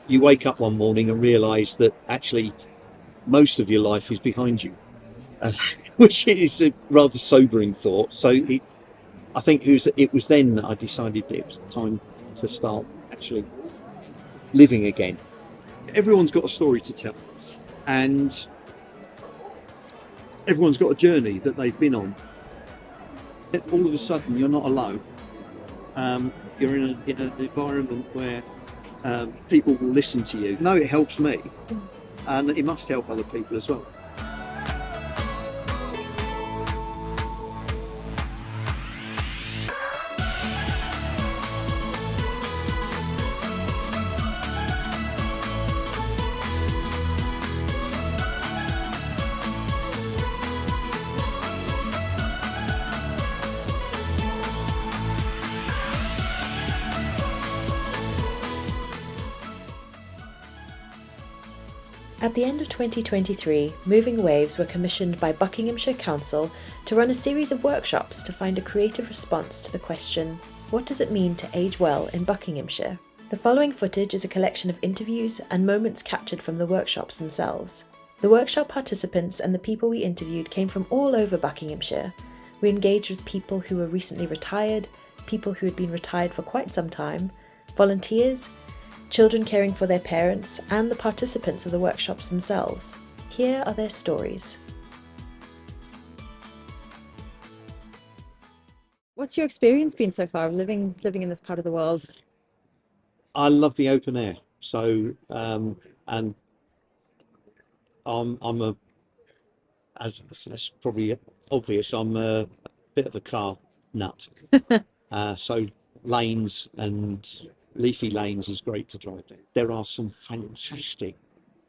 you wake up one morning and realise that actually most of your life is behind you, uh, which is a rather sobering thought. I think it was then that I decided that it was time to start actually living again. Everyone's got a story to tell, and everyone's got a journey that they've been on. All of a sudden, you're not alone. You're in an environment where people will listen to you. No, it helps me, and it must help other people as well. At the end of 2023, Moving Waves were commissioned by Buckinghamshire Council to run a series of workshops to find a creative response to the question, what does it mean to age well in Buckinghamshire? The following footage is a collection of interviews and moments captured from the workshops themselves. The workshop participants and the people we interviewed came from all over Buckinghamshire. We engaged with people who were recently retired, people who had been retired for quite some time, volunteers, children caring for their parents, and the participants of the workshops themselves. Here are their stories. What's your experience been so far living in this part of the world? I love the open air, so and I'm a, as that's probably obvious, I'm a bit of a car nut. So lanes and leafy lanes is great to drive down. There are some fantastic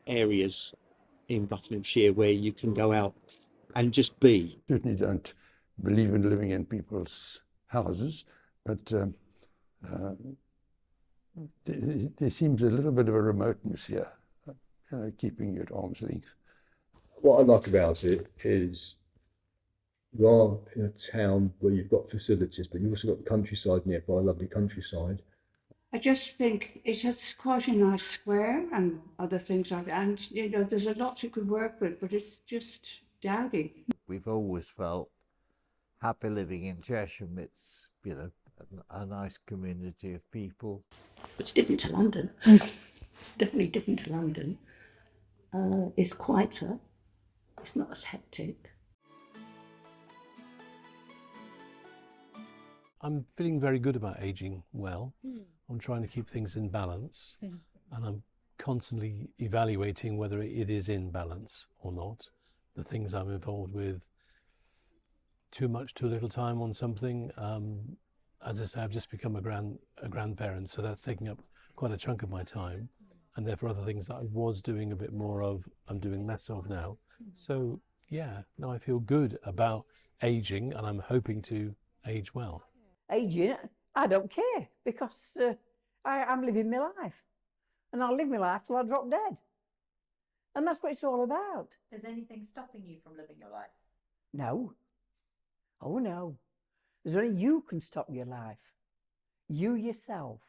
areas in Buckinghamshire where you can go out and just be. Certainly don't believe in living in people's houses, but there seems a little bit of a remoteness here, keeping you at arm's length. What I like about it is you are in a town where you've got facilities, but you've also got the countryside nearby, lovely countryside. I just think it has quite a nice square and other things like that. And, there's a lot you could work with, but it's just dowdy. We've always felt happy living in Chesham. It's, a nice community of people. It's different to London. Definitely different to London. It's quieter. It's not as hectic. I'm feeling very good about aging well. I'm trying to keep things in balance, and I'm constantly evaluating whether it is in balance or not. The things I'm involved with, too much, too little time on something. As I say, I've just become a grandparent, so that's taking up quite a chunk of my time, and therefore other things that I was doing a bit more of, I'm doing less of now. So yeah, no, I feel good about aging, and I'm hoping to age well. Aging, I don't care, because I'm living my life, and I'll live my life till I drop dead, and that's what it's all about. Is anything stopping you from living your life? No. Oh no. There's only you can stop your life. You yourself.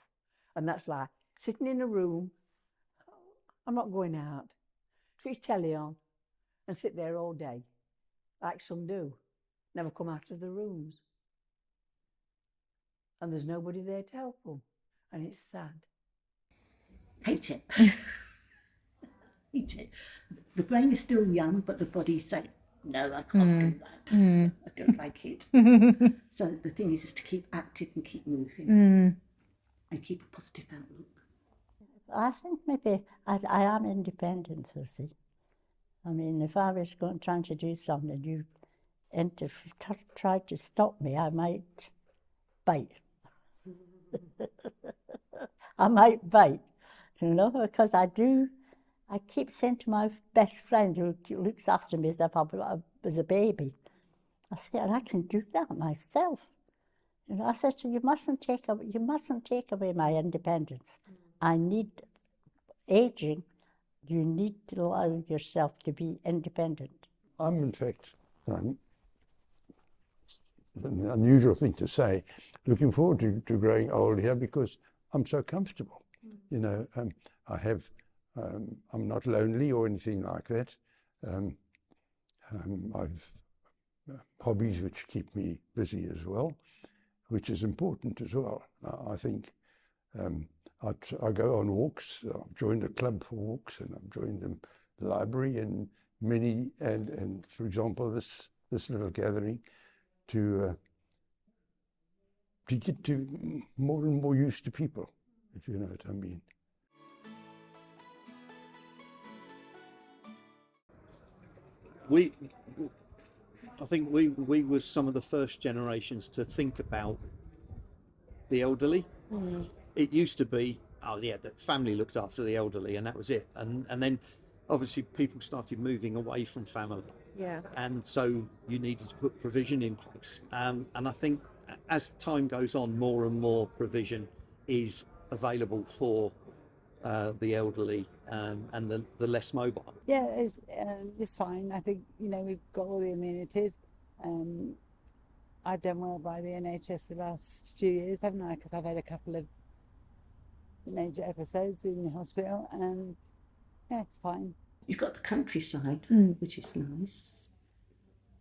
And that's like sitting in a room. I'm not going out. Switch telly on and sit there all day, like some do. Never come out of the rooms. And there's nobody there to help them. And it's sad. Hate it. Hate it. The brain is still young, but the body's saying, no, I can't do that. I don't like it. So the thing is to keep active and keep moving and keep a positive outlook. I think maybe I am independent, you see. I mean, if I was trying to do something, you tried to stop me, I might bite. I might bite, because I keep saying to my best friend who looks after me as if I was a baby, I say, and I can do that myself. I said to her, you mustn't take away my independence. I need aging. You need to allow yourself to be independent. I'm in fact, an unusual thing to say, looking forward to growing old here because I'm so comfortable. I have, I'm not lonely or anything like that. I've hobbies which keep me busy as well, which is important as well. I think I go on walks. I've joined a club for walks, and I've joined the library and many, and for example, this little gathering to get to more and more used to people, if you know what I mean. I think we were some of the first generations to think about the elderly. It used to be, oh yeah, the family looked after the elderly and that was it. And then obviously people started moving away from family. Yeah. And so you needed to put provision in place. And I think as time goes on, more and more provision is available for the elderly and the less mobile. Yeah, it's fine. I think, you know, we've got all the amenities. I've done well by the NHS the last few years, haven't I? Because I've had a couple of major episodes in the hospital, and yeah, it's fine. You've got the countryside, which is nice.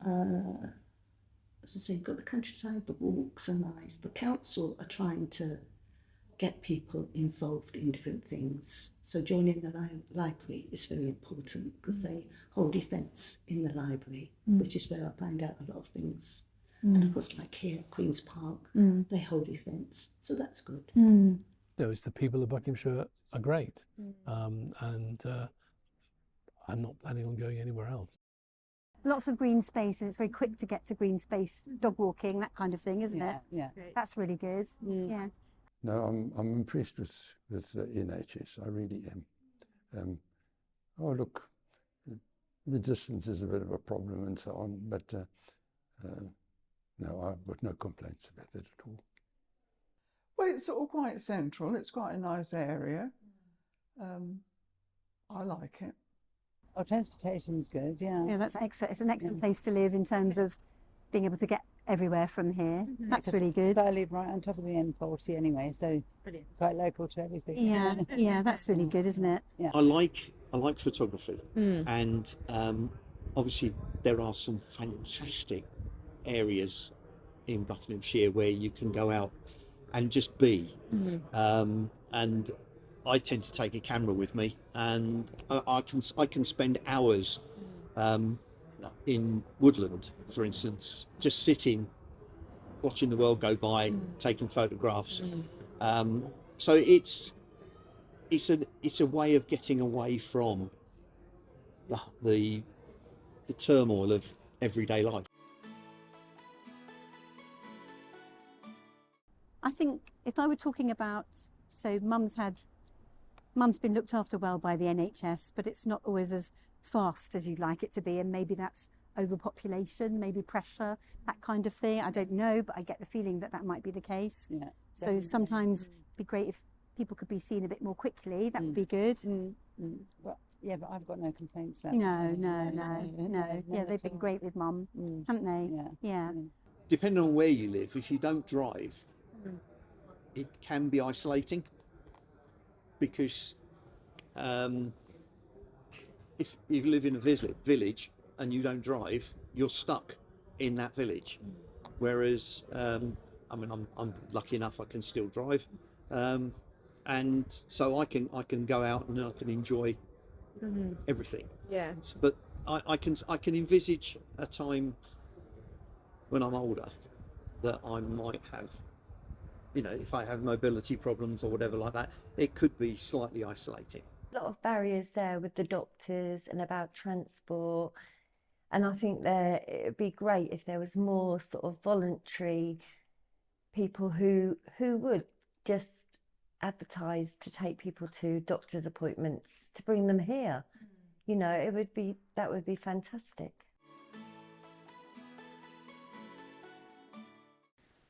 As I say, you've got the countryside, the walks are nice. The council are trying to get people involved in different things. So joining the library is very important because they hold events in the library, which is where I find out a lot of things. And of course, like here at Queen's Park, they hold events, so that's good. It's the people of Buckinghamshire are great, and I'm not planning on going anywhere else. Lots of green space, and it's very quick to get to green space, dog walking, that kind of thing, isn't it? Yeah. That's really good. Yeah. No, I'm impressed with the NHS. I really am. Oh look, the distance is a bit of a problem and so on, but no, I've got no complaints about that at all. Well, it's all quite central. It's quite a nice area. I like it. Oh, transportation's good, yeah. Yeah, that's excellent. It's an excellent place to live in terms of being able to get everywhere from here. That's really good. I live right on top of the M40 anyway, so quite local to everything. Yeah, yeah, that's really good, isn't it? Yeah. I like photography, and obviously there are some fantastic areas in Buckinghamshire where you can go out and just be. And I tend to take a camera with me, and I can spend hours in woodland, for instance, just sitting, watching the world go by, taking photographs. So it's a way of getting away from the turmoil of everyday life. I think if I were talking about, so mum's been looked after well by the NHS, but it's not always as fast as you'd like it to be, and maybe that's overpopulation, maybe pressure, that kind of thing. I don't know, but I get the feeling that that might be the case. Yeah. So sometimes it'd be great if people could be seen a bit more quickly. That would be good. Well, yeah, but I've got no complaints about No. that. Yeah, they've been great with mum, haven't they? Yeah. Depending on where you live, if you don't drive, it can be isolating, because if you live in a village and you don't drive, you're stuck in that village. Whereas, I mean, I'm lucky enough I can still drive, and so I can go out and I can enjoy everything. Yeah. But I can envisage a time when I'm older that I might have, you know, if I have mobility problems or whatever like that, it could be slightly isolating. A lot of barriers there with the doctors and about transport, and I think it would be great if there was more sort of voluntary people who would just advertise to take people to doctor's appointments, to bring them here. You know, that would be fantastic.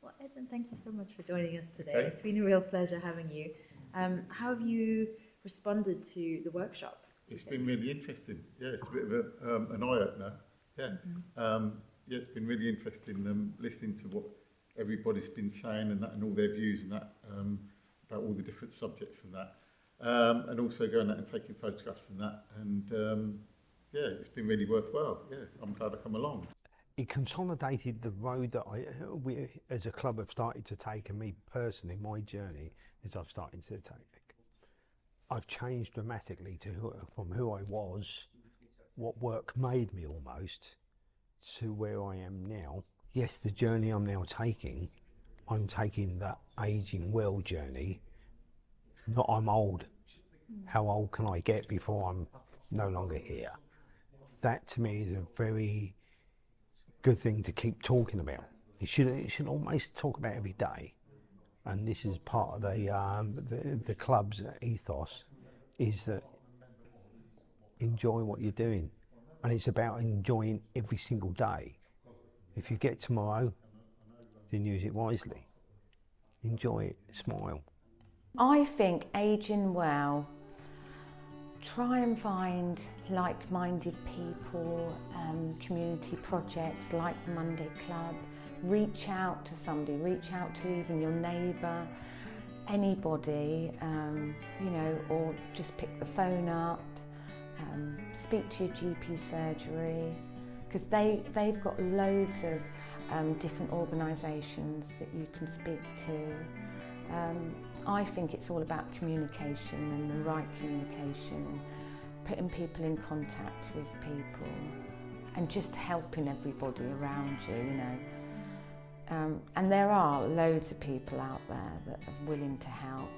Well, Edmund, thank you so much for joining us today. It's been a real pleasure having you. How have you responded to the workshop? It's been really interesting. Yeah, it's a bit of an eye-opener. Yeah. Yeah, it's been really interesting listening to what everybody's been saying and all their views and that about all the different subjects and that. and also going out and taking photographs and that. And yeah, it's been really worthwhile. Yes, I'm glad I come along. It consolidated the road that we as a club have started to take, and me personally, my journey is I've started to take. I've changed dramatically from who I was, what work made me almost, to where I am now. Yes, the journey I'm now taking, I'm taking that ageing well journey, not I'm old. How old can I get before I'm no longer here? That to me is a very good thing to keep talking about. You should almost talk about every day, and this is part of the club's ethos, is that enjoy what you're doing, and it's about enjoying every single day. If you get tomorrow, then use it wisely. Enjoy it, smile. I think ageing well, try and find like-minded people, community projects like the Monday Club. Reach out to somebody, reach out to even your neighbour, anybody, you know, or just pick the phone up, speak to your GP surgery, because they've got loads of different organisations that you can speak to. I think it's all about communication and the right communication, and putting people in contact with people and just helping everybody around you, you know. And there are loads of people out there that are willing to help.